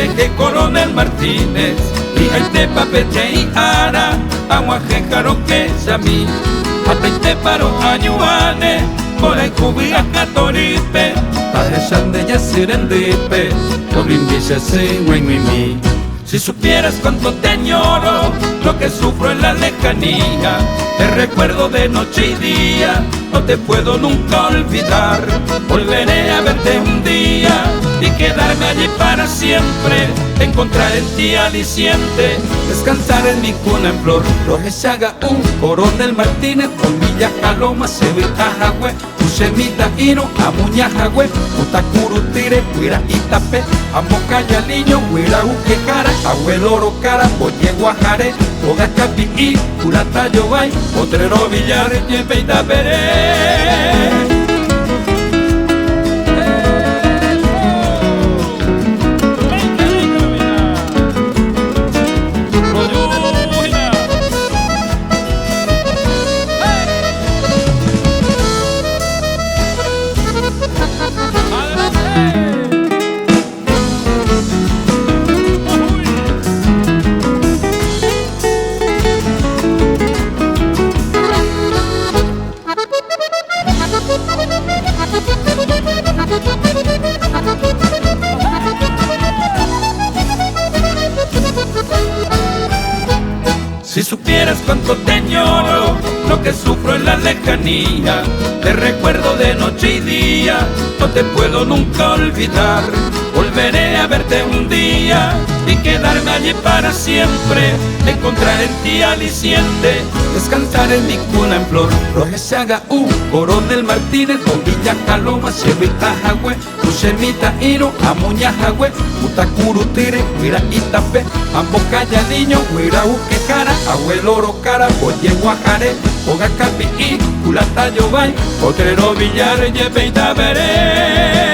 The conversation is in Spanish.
que Coronel Martínez, y te papeche y ara, agua que caro que sami, apeite paro añuane, por el cubia catoripe, paresan de ya sirendipe, yo brindise sin mi. Si supieras cuánto te añoro, lo que sufro en la lejanía, te recuerdo de noche y día, no te puedo nunca olvidar. Volveré a verte un día y quedarme allí para siempre, encontrar en ti aliciente, descansar en mi cuna en flor. Rojesaga Coronel Martínez, con Villa Caloma, Sevita Jagüe, Usemita Hino, Amuña Jagüe, Utakuru Tire, Huira Itape, Amocaya Liño, Huira Uquecara, Abuelo Oro Cara, Oye Guajare, Oga Capi y Culata Yobay, Potrero Villar, Yepeita Pere. Si supieras cuánto te añoro, lo que sufro en la lejanía, te recuerdo de noche y día, no te puedo nunca olvidar. Volveré a verte un día y quedarme allí para siempre, encontrar en ti aliciente, descansar en mi cuna en flor. Rojesaga Coronel Martínez, con Villa Caloma, Sevita Jagüe, Usemita Hino, Amuña Jagüe, Utakuru Tire, Huira Itape, Ambocaya Niño, Huira Uquecara, Abuelo Oro Cara, Oye Guajare, Oga Capi y Culata Yobay, Potrero Villar, Yepeita Pere.